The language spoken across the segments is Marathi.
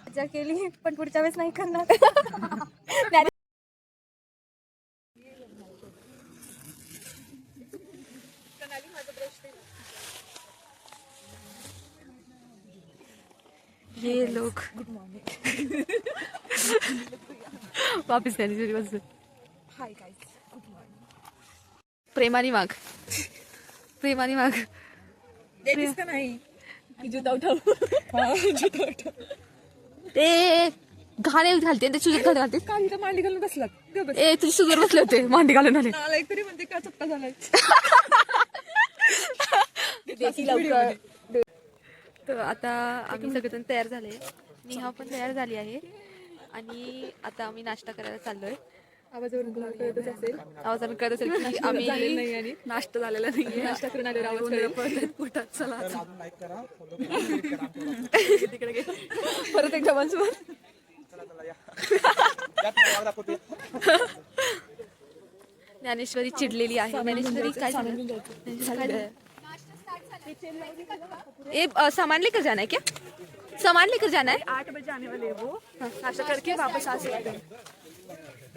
मजा केली पण पुढच्या वेळेस नाही करणार. ये लोग गुड मॉर्निंग वापस करने बस. Hi guys good morning. प्रेमानी माग प्रेमानी माग देतीस का नाही की जुता उठव. जुता उठव. ते घाणे घालते ते सुजर घालते. काही तर मांडी घालून बसलात. ए तुझी सुजर बसले होते मांडी घालून आले. नाला एक तरी म्हणते का चपटा झालाय. तर आता आम्ही सगळेजण तयार झाले. नेहा पण तयार झाली आहे आणि आता आम्ही नाश्ता करायला चाललोय. आवाजावरून तुम्हाला कळतच असेल. आवाजानं कळत असेल की आम्ही नाही आणि नाश्ता झालेला नाही. नाश्ता करून आले आवाज पोटात चला आता. तिकडे गे. परत एकदा माणसं ज्ञानेश्वरी चिडलेली आहे. ज्ञानेश्वरी काय झालं? ए सामान लेकर जाना है क्या? सामान लेकर जाना है. 8 बजे आने वाले वो नाश्ता करके वापस आ सकते हैं.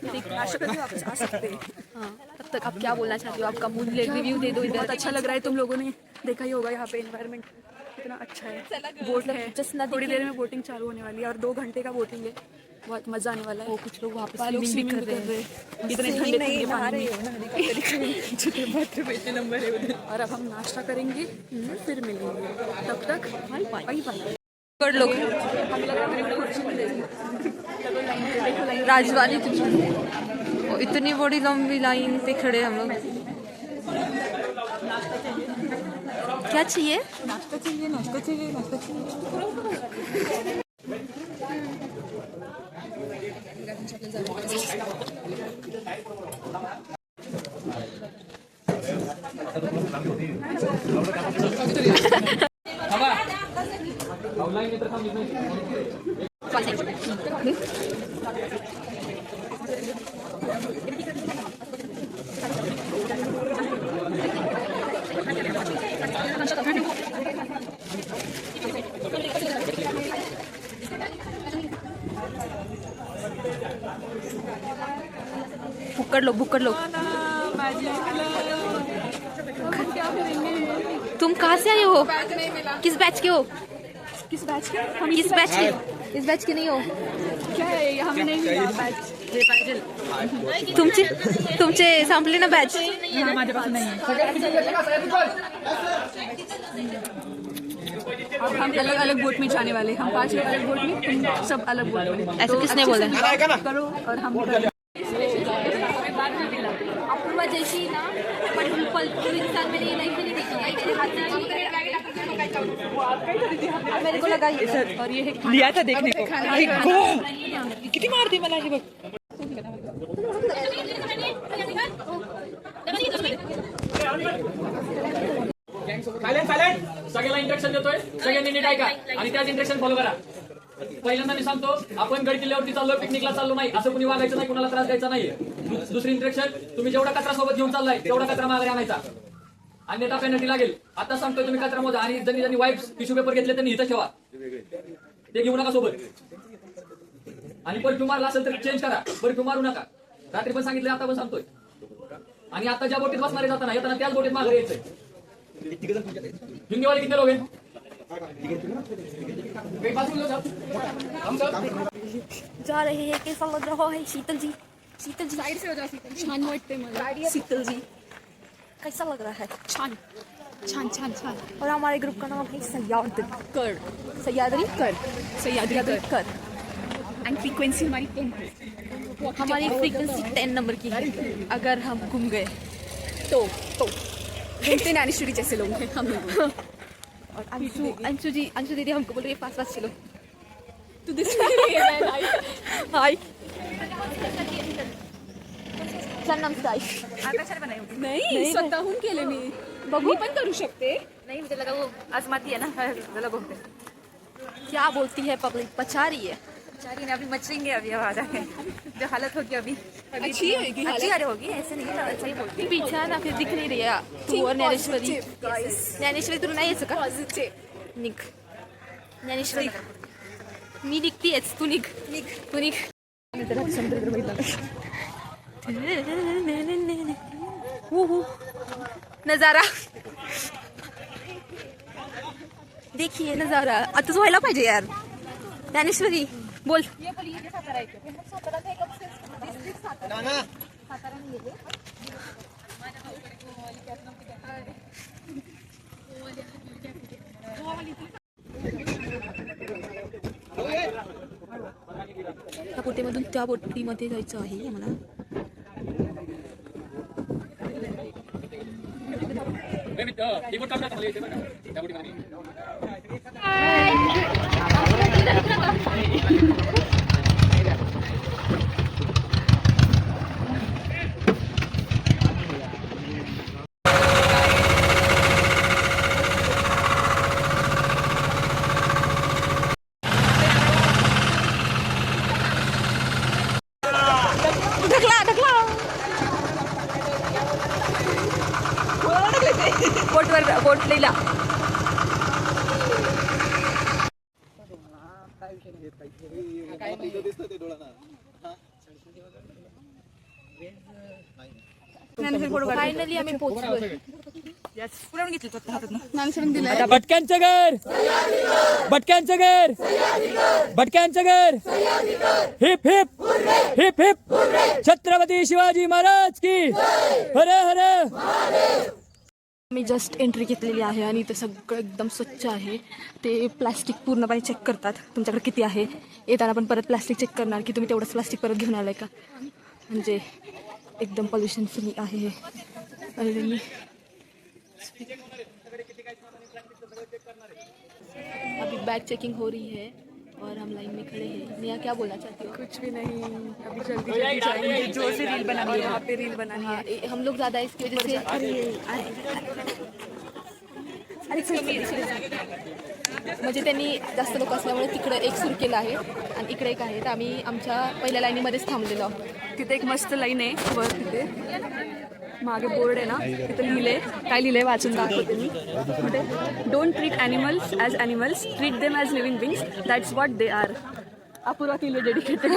नाश्ता करके वापस आ सकते हैं. हाँ तब तक आप क्या बोलना चाहते हो? आपका मूड रिव्यू दे दो. बहुत अच्छा लग रहा है. तुम लोगों ने देखा ही होगा यहाँ पे एनवायरनमेंट कितना अच्छा है. बोट है. थोड़ी देर में बोटिंग चालू होने वाली है और 2 घंटे का बोटिंग है. बहुत मजा आने वाला है. वो कुछ लोग वहाँ पे स्विमिंग कर रहे हैं. इतने ठंडे ठंडे पानी में नंबर है उधर. और अब हम नाश्ता करेंगे फिर मिलेंगे. तब तक बाय बाय. कर लो राजवानी. इतनी बड़ी लंबी लाइन पे खड़े हम लोग. क्या चाहिए? नाश्ता चाहिए. नाश्ता चाहिए. नाश्ता चाहिए. बुक कर लो. तुम कहाँ से आए हो? किस बैच के हो? किस बैच के? किस बैच के? इस बैच के नहीं हो? क्या है हमें नहीं मिला बैच. तुमचे संपले ना बॅच. माझ्या पास नहीं है. अब हम अलग अलग बोट में जाने वाले. हम 5 लोग अलग बोट में. तुम सब अलग बोट में. ऐसा किसने बोला? करो और हम अपूर्वा जैसी ना पर इंसान मैंने ये नहीं देखी है. मेरे को लगा ये. और ये लिया था देखने को. किती मारती मला हे बघ. सायलेंट. सगळ्यांना इंस्ट्रक्शन देतोय. सगळ्यांनी नीट ऐका आणि त्याच इंस्ट्रक्शन फॉलो करा. पहिल्यांदा मी सांगतो आपण गड किल्ल्यावरती चाललोय. पिकनिकला चाललो नाही. असं कुणी वागायचं नाही. कुणाला त्रास द्यायचा नाही. दुसरी इंस्ट्रक्शन तुम्ही जेवढा कचरा सोबत घेऊन चाललाय तेवढा कचरा मागे आणायचा. अन्यथा पेनल्टी लागेल. आता सांगतोय तुम्ही कचरा मोजा आणि ज्यांनी वाईप्स टिश्यू पेपर घेतले त्यांनी इथं ठेवा. ते घेऊ नका सोबत. आणि परफ्यूम मारला असेल तर चेंज करा. परफ्यूम मारू नका. रात्री पण सांगितलं आता पण सांगतोय. आणि आता ज्या बोटीत बसणारे जाताना येताना त्याच बोटीत मागे यायचंय. हिंदीवाले कितने लोग हैं? जा रहे हैं. कैसा लग रहा है शीतल जी? शीतल जी साइड से हो जाओ. छान वाटते मला. शीतल जी कैसा लग रहा है? छान छान छान छान. और हमारे ग्रुप का नाम है सह्याद्री कर. सह्याद्री कर. सह्याद्री कर. कर. एंड फ्रीक्वेंसी हमारी 10 है. हमारी फ्रीक्वेंसी 10 नंबर की है. अगर हम घूम गए तो घूमते ज्ञानेश्वरी जैसे लोग हैं हम लोग. और अंशु दीदी हमको बोल रही है 5 किलो. तू दिसली हाय चल नमस्कार. नाही स्वतःहून केले मी. बघू पण करू शकते. नहीं मुझे लगा वो आजमाती है ना. जरा बोलते क्या बोलती है पब्लिक. पचा रही है. बेचारी ने अभी मचेंगे. अभी आ जाए जो हालत होगी अभी. अच्छी होगी. अच्छी हालत होगी. ऐसे नहीं अच्छा ही बोलती. पीछे ना फिर दिख नहीं रही है. तू और ज्ञानेश्वरी. ज्ञानेश्वरी तुला नाही यायचं का? पॉझिटिव्ह. निक ज्ञानेश्वरी मी निघतीयच, तू निघ तू निघ. नजारा देखिए, नजारा आताच व्हायला पाहिजे यार. ज्ञानेश्वरी बोल. त्या बोटीमधून त्या बोटीमध्ये जायचं आहे आम्हाला. बोट लिहिला. फायनली आम्ही पोहोचलोय. भटक्यांचं घर, भटक्यांचं घर, भटक्यांचं घर. Heap heap heap heap Chhatrapati Shivaji Maharaj की हर हर. मी जस्ट एंट्री घेतलेली आहे आणि इथे सगळं एकदम स्वच्छ आहे. ते प्लास्टिक पूर्णपणे चेक करतात तुमच्याकडे किती आहे. येताना पण परत प्लास्टिक चेक करणार की तुम्ही तेवढंच प्लास्टिक परत घेऊन आलाय का. म्हणजे एकदम पोल्युशन फ्री आहे हे. आणि त्यांनी अभी बैग चेकिंग हो रही है और हम लाइन में खड़े हैं. नेहा क्या बोलना चाहती हो? कुछ भी नहीं, अभी जल्दी जल्दी जाएंगे. जो से रील बनानी है यहाँ पे रील बनानी है. हाँ, हम लोग ज़्यादा इसकी वजह से म्हणजे त्यांनी जास्त लोक असल्यामुळे तिकडे एक सुरू केलं आहे आणि इकडे एक आहे. तर आम्ही आमच्या पहिल्या लाईनीमध्येच थांबलेलो आहोत. तिथे एक मस्त लाईन आहे वर, तिथे मागे बोर्ड आहे ना, तिथे लिहिले काय लिहिले वाचून दाखवते मी. म्हणजे don't treat animals as animals, treat them as living beings, that's what they are. Apurva के लिए डेडिकेटेड.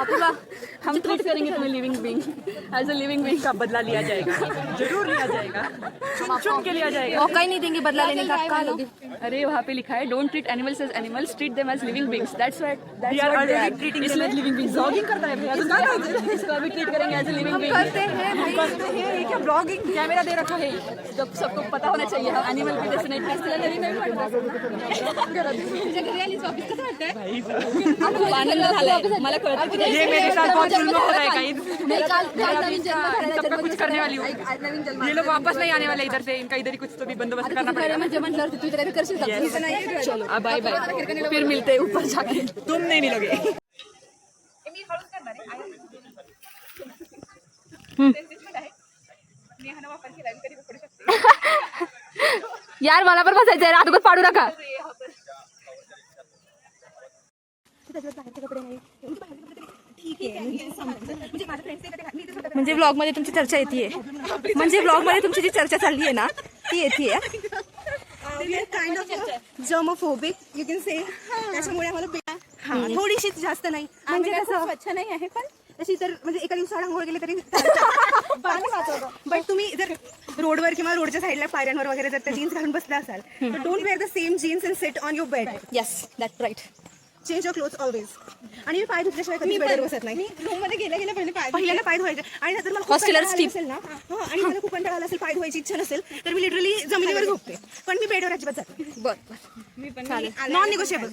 अपूर्वा, हम ट्रीट करेंगे तुम्हें living being as a living being का बदला लिया जाएगा, जरूर लिया जाएगा, चुन के लिया जाएगा. मौका ही नहीं देंगे बदला लेने का. क्या लोगे? अरे वहाँ पे लिखा है don't treat animals as animals, treat them as living beings, that's what we are already treating them as living beings. Blogging करता है भैया, इसको अभी ट्रीट करेंगे एज अ लिविंग बीइंग. करते हैं ये क्या ब्लॉगिंग कैमरा दे रखा है, जब सबको पता होना चाहिए हम एनिमल के जैसे नहीं खूप आनंद झालाय मला कळत की ये मेरे साथ बहुत जुल्म हो रहा है गाइस. सबका कुछ करने वाली हूँ. ये लोग वापस नहीं आने वाले इधर से, इनका इधर ही कुछ तो भी बंदोबस्त करना पड़ेगा. म्हणजे म्हटलं तू इथे करशील. चलो बाय बाय, फिर मिलते हैं ऊपर जाके. तुम नहीं मिलोगे. यार मला पण बसायचं आहे, अगोदर पाडू नका. म्हणजे ब्लॉग मध्ये तुमची चर्चा येते, म्हणजे ब्लॉग मध्ये तुमची जी चर्चा चालली आहे ना ती येते. Kind of germophobic you can say. त्याच्यामुळे आम्हाला थोडीशी जास्त नाही म्हणजे कसं स्वच्छ नाही आहे, पण तशी तर म्हणजे एका दिवसाआड आंघोळ गेले तरी बट तुम्ही जर रोडवर किंवा रोडच्या साईडला पायऱ्यांवर वगैरे जर त्या जीन्स घालून बसला असाल तर don't wear the same jeans and sit on your bed. Yes that right. Change your clothes always. आणि मी पाय धुतल्याशिवाय कधी बेडवर बसत नाही. रूम मध्ये गेल्या पहिल्यांदा पाय धुवायचे. आणि जर मला खूप कंटाळा आला असेल ना, आणि मला खूप कंटाळा आला असेल, पाय धुवायची इच्छा नसेल, तर मी लिटरली जमिनीवर झोपते. पण मी बेडवर अजिबात जाते. बरं नॉन निगोशिएबल.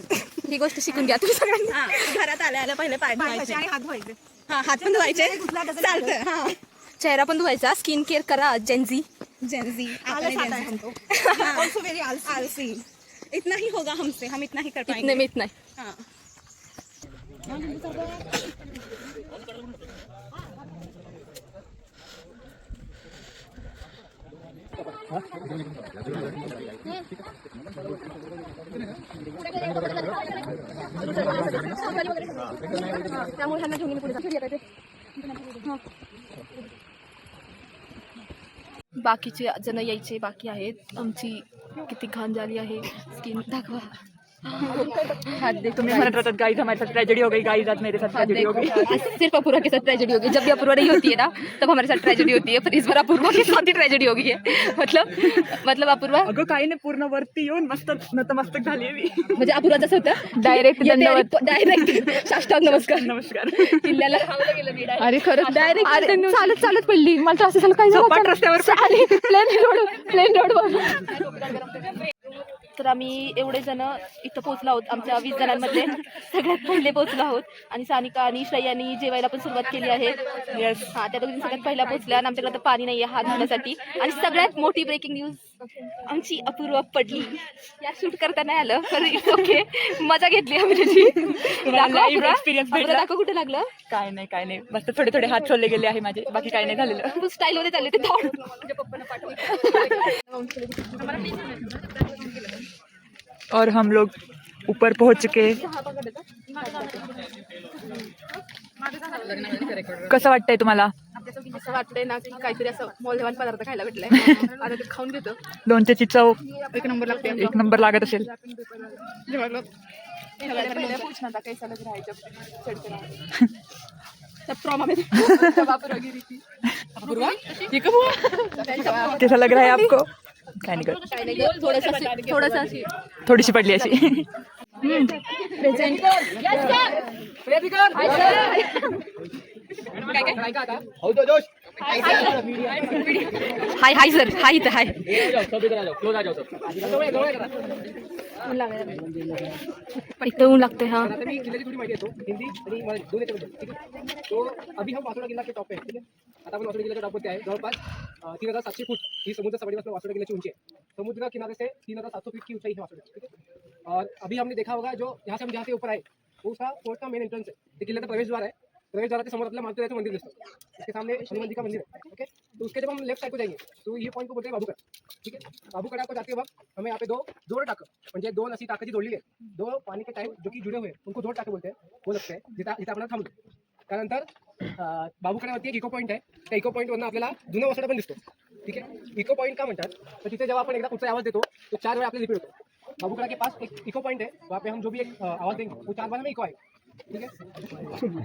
ही गोष्ट शिकून घ्या तुम्ही सगळ्यांनी. घरात आल्या पहिले पाय धुवायचे आणि हात धुवायचे. हात पण धुवायचे चालतं. चेहरा पण धुवायचा. स्किन केअर करा. जेन्झी ऑल्सो वेरी आलसी. इतना ही होगा हमसे, हम इतना ही कर पाएंगे. इतने में इतना हाँ. त्यामुळे ह्यांना घेऊन पुढे बाकीचे जण यायचे बाकी आहेत. आमची किती घाण झाली आहे. स्किन दाखवा. तुम्ही म्हणत राहतात गाइस हमारे साथ ट्रेजेडी हो गई, गाइस आज मेरे साथ ट्रेजेडी हो गई. सिर्फ अपूर्वा के साथ ट्रेजेडी होगी. जब भी अपूर्वा नहीं होती है ना तब हमारे साथ ट्रेजेडी होती है, पर इस बार अपूर्वा के साथ ही ट्रेजेडी हो गई है. मतलब अपूर्वा अगं काही नाही, पूर्ण वरती येऊन मस्त नतमस्तक झाली मी. म्हणजे अपूर्वा जसं होतं डायरेक्ट दंडवत. डायरेक्ट साष्टांग नमस्कार. नमस्कार. किल्ल्याला अरे खरंच डायरेक्ट चालत चालत पडली. मला तर असं झालं काही सपाट रस्त्यावर प्लेन रोड. तर आम्ही एवढे जण इथं पोहोचलो आहोत. आमच्या 20 जणांमध्ये सगळ्यात पहिले पोहोचलो आहोत आणि सानिका आणि श्रेयानी जेवायला पण सुरुवात केली आहे. येस. हा त्या दोघी सगळ्यात पहिल्या पोहोचल्या आणि आमच्याकडे तर पाणी नाही आहे हात धुण्यासाठी. आणि सगळ्यात मोठी ब्रेकिंग न्यूज, आमची अपूर्वा पडली. या शूट करता नाही आलं तर इट्स ओके, मजा घेतली आम्ही त्याची. लाईव्ह एक्सपिरियन्स भेटला. दाखव कुठे लागलं. काय नाही मस्त थोडे थोडे हात सोडले गेले आहे माझे, बाकी काही नाही झालेलं. खूप स्टाईल मध्ये चालले ते दौड. और हम लोग ऊपर पहुंच चुके. कसं वाटतंय तुम्हाला? असं वाटतंय ना की काहीतरी असं मौल्यवान पदार्थ खायला भेटलाय. आता ते खाऊन घेतो. लोणच्याची चव एक नंबर लागते. एक नंबर लागत असेल. कैसा लग रहा है आपको? काय नाही करत. थोडंसं थोडीशी पडली अशी. हाय हाय सर, हाय इथं हाय. इथं ऊन लागते. हा तो अभी हम वासोटा किल्ला के टॉप पे हैं, ठीक है. आता आपण वासोटा किल्ल्याच्या टॉपवरती आहे. जवळपास 3700 फूट ही समुद्र सपाटीपासून वासोटा किल्ल्याची उंची आहे. समुद्र किनारे से 3700 फीट की ऊंचाई है वासोटा, ठीक है. और अभी हमने देखा होगा जो यहाँ से हम जहाँ से ऊपर आए वो उसका फोर्ट का मेन एंट्रेंस है. ते किल्ल्याचा प्रवेशद्वार आहे. प्रवेशद्वाराच्या समोर आपल्याला मारुतीरायाचं मंदिर दिसतं. उसके सामने हनुमान जी का मंदिर है. ओके, तो उसके जब हम लेफ्ट साइड को जाएंगे तो ये पॉइंट को बोलते हैं बाबूकडा, ठीक है. बाबूकडा को जाते वक्त हमें यहाँ पे दो जोड़ टाक म्हणजे दोन अशी टाकं जी जोडली आहे, दो पानी के टाइप जो की जुड़े हुए हैं उनको जोड़ टाके बोलते हैं. वो लगते हैं जिथं आपण थांबलो. त्यानंतर बाबूकड्यावरती एक इको पॉईंट आहे. त्या इको पॉईंटवरनं आपल्याला जुना वासोटा पण दिसतो, ठीक आहे. इको पॉईंट का म्हणतात तर तिथे जेव्हा आपण एकदा कुठचा आवाज देतो तो 4 वेळा आपल्याला रिपीट होतो. बाबूकड़ा के पास एक इको पॉइंट है, वहाँ पे हम जो भी एक आवाज देंगे वो 4 बार में इको आएगा, ठीक है.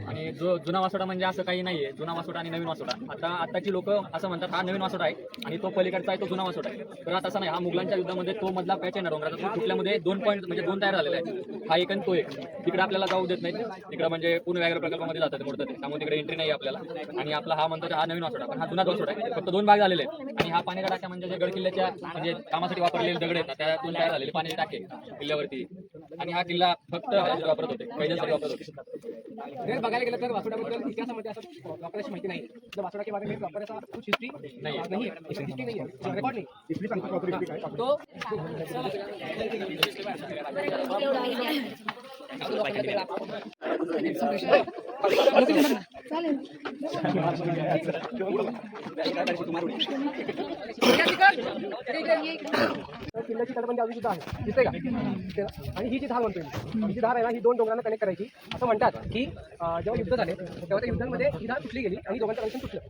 आणि जो जुना वासोटा म्हणजे असं काही नाहीये. जुना वासोटा आणि नवीन वासोटा, आताची लोक असं म्हणतात हा नवीन वासोटा आहे आणि तो पलीकडचा आहे तो जुना वासोटा आहे. तर आता असं नाही. हा मुघलांच्या युद्धामध्ये तो मधला पॅच आहे ना डोंगराचा, तो तुटल्यामध्ये 2 पॉईंट म्हणजे 2 तयार झालेले आहेत. हा एक आणि तो एक. तिकडे आपल्याला जाऊ देत नाही. तिकडे म्हणजे पूर्ण व्याघ्र प्रकल्पामध्ये जातात ते मोडतं ते, त्यामुळे तिकडे एंट्री नाही आपल्याला. आणि आपला हा म्हणतो हा नवीन वासोटा, पण हा जुना वासोटा आहे. फक्त 2 भाग झालेले आहेत. आणि हा पाणी टाक्या म्हणजे जे गड किल्ल्याच्या म्हणजे कामासाठी वापरलेले दगड आहेत ना त्यातून तयार झालेले पाण्याचे टाके किल्ल्यावरती. आणि हा किल्ला फक्त वापरत होते, कैद्यांसाठी वापरत होते. जर बघायला गेलं तर वासोटाबद्दल इतिहासामध्ये असं वापरायची माहिती नाही. तर वासोटा के बारे में प्रॉपर ऐसा कुछ हिस्ट्री नहीं है, हिस्ट्री नहीं है, रिकॉर्ड नहीं. हिस्ट्री तो किल्ल्याची तटबंदी अजून सुद्धा आहे, दिसते का? आणि ही जी धार म्हणतोय ही जी धार आहे ना, ही 2 डोंगरांना कनेक्ट करायची. असं म्हणतात की जेव्हा युद्ध झाले तेव्हा त्या युद्धांमध्ये ही धार तुटली गेली आणि दोघांचं कनेक्शन तुटलं.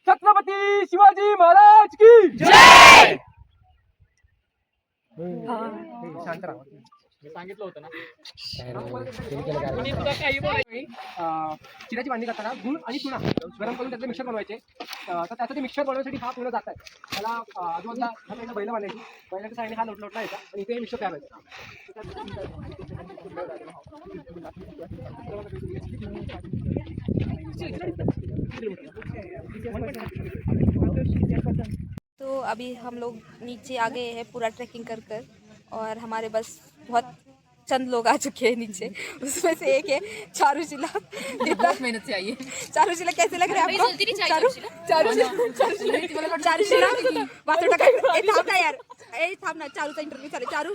छत्रपती शिवाजी महाराज की जय. शांत राहा. सांगितलं होतं ना. चिराची बांधणी करताना गुळ आणि चुना गरम करून त्याचं मिक्सर बनवायचे. तर त्याचं ते मिक्सर बनवण्यासाठी हा पूर्ण जात आहे. त्याला आजूबाजूला बैल बांधायची. बैलाच्या साईडने हा लोटला यायचा आणि इथे हे मिक्सर तयार व्हायचं. तो अभी हम लोग नीचे आ गए हैं पूरा ट्रैकिंग कर कर, और हमारे बस बहुत चंद लोग आ चुके हैं नीचे. उसमें से एक है चारूशिला. बहुत मेहनत से आई है. चारूशिला कैसे लग रहा है आपको? चारूशिला वासोटा काय थांब ना यार, थांब ना. चारूचा इंटरव्ह्यू चालेल. चारू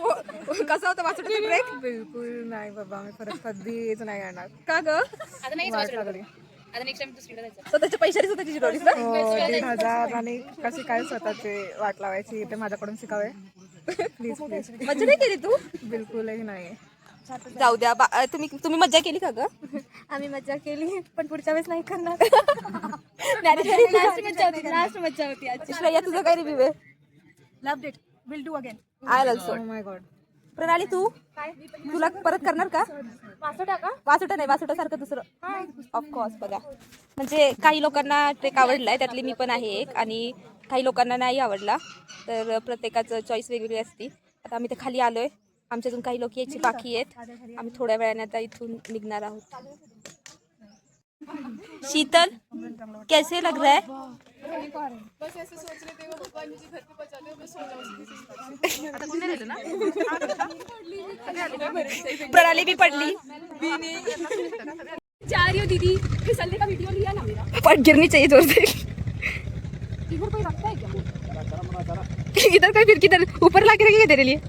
कसा होता वासोटाचा ट्रेक? बिलकुल नाही बाबा, मी परत कधीच नाही येणार. का ग? स्वतःच्या पैशाने स्वतःची जिरवलीस ना? 1,500 आणि कशी काय स्वतःचे वाट लावायची ते माझ्याकडून शिकावे प्लीज प्लीज. मजा नाही केली तू? बिलकुलही नाही. जाऊ द्या. तुम्ही मजा केली का ग? आम्ही मजा केली पण पुढच्या वेळेस नाही करणार. लास्ट मजा होती. श्रेया तुझं काय रिव्ह्यू आहे? Loved it. Will do again. I also. प्रणाली तू तुला परत करणार का? वासोटा नाही, वासोटासारखं दुसरं ऑफकोर्स. बघा म्हणजे काही लोकांना ट्रेक आवडलाय, त्यातली मी पण आहे एक, आणि काही लोकांना नाही आवडला. तर प्रत्येकाचं चॉईस वेगवेगळी असते. आता आम्ही ते खाली आलोय, आमच्या अजून काही लोक यायची बाकी आहेत. आम्ही थोड्या वेळाने आता इथून निघणार आहोत. शीतल कैसे लग रहा है? प्रणाली भी पडली. जा रही हो दीदी, फिसलने का वीडियो लिया ना मेरा. पट गिरनी चाहिए जोर से. इधर कोई रखता है क्या? इधर कोई फिर किधर ऊपर ला के रखेगा तेरे लिए.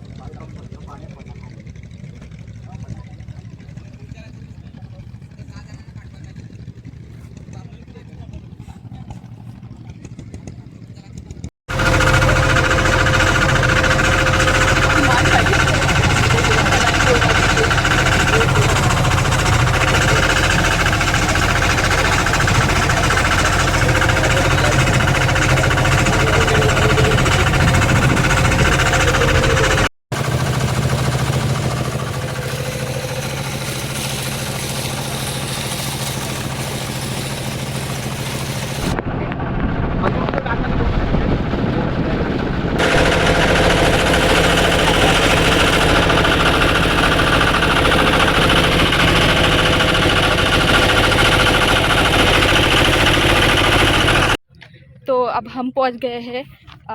तो अब हम पहुंच गए हैं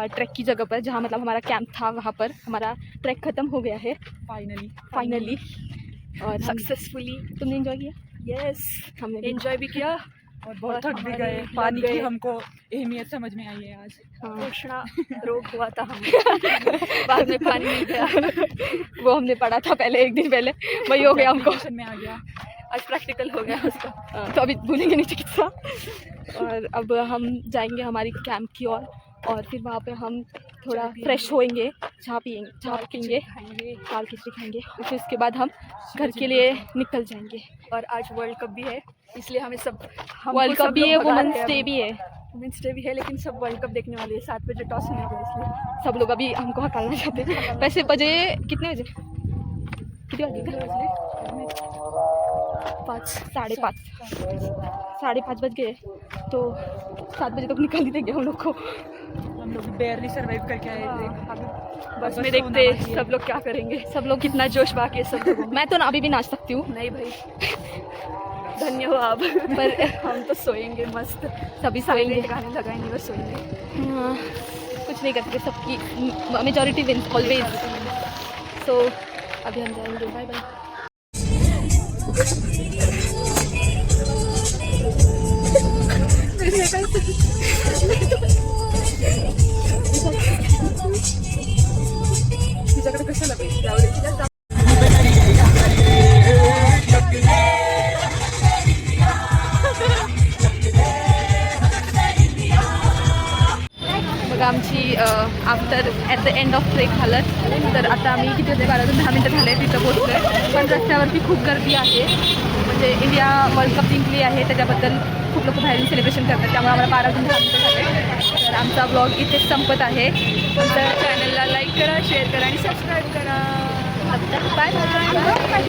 ट्रैक की जगह पर, जहाँ मतलब हमारा कैंप था. वहाँ पर हमारा ट्रैक ख़त्म हो गया है फाइनली और सक्सेसफुली. तुमने एंजॉय किया? यस, हमने भी. एंजॉय भी किया और बहुत थक भी गए. पानी की हमको अहमियत समझ में आई है आज. तृष्णा रोग हुआ था हमें. बाद में पानी मिल गया. वो हमने पढ़ा था पहले, एक दिन पहले, वही हो गया हमको. टेंशन में आ गया. आज प्रैक्टिकल हो गया उसका. तो अभी भूलेंगे नहीं चिकित्सा. और अब हम जाएंगे हमारी कैंप की ओर, और फिर वहाँ पे हम थोड़ा फ्रेश होएंगे, चाय पीएंगे, दाल खिचड़ी खाएंगे, और फिर उसके बाद हम घर के लिए निकल जाएंगे. और आज वर्ल्ड कप भी है, इसलिए हमें सब वर्ल्ड कप भी है, वुमेन्स डे भी है. वुमेन्स डे भी है, लेकिन सब वर्ल्ड कप देखने वाले हैं. 7 बजे टॉस होने वाला है, इसलिए सब लोग अभी हमको हटाना चाहते हैं. वैसे बजे कितने बजे? कितने बजे? 5:30. 5:30 बज गए, तो 7 बजे तक निकाल ही देंगे हम लोग को. हम लोग बेयरली सर्वाइव करके आए थे. बस में देखते हैं सब लोग क्या करेंगे, सब लोग कितना जोश बाकी है सब लोगों में. मैं तो ना अभी भी नाच सकती हूँ. नहीं भाई, धन्य हो आप. पर हम तो सोएंगे मस्त, सभी सोएंगे. गाने लगाएंगे और सोएंगे. हाँ, कुछ नहीं करते, सबकी मेजॉरिटी विंस ऑलवेज. सो अभी हम जाएंगे. Bye bye. बघा आमची after at the end of trek झालं. तर आता आम्ही किती होते, 10 मिनटं झाले तिथं पोहोचलो आहे. पण रस्त्यावरती खूप गर्दी आहे, म्हणजे इंडिया वर्ल्ड कप जिंकली आहे त्याच्याबद्दल खूप लोक बाहेरून सेलिब्रेशन करतात. त्यामुळे आम्हाला 12 मिनिटं झाले. तर आमचा ब्लॉग इथेच संपत आहे. आमच्या चॅनलला लाईक करा, शेअर करा आणि सबस्क्राईब करा. Bye bye.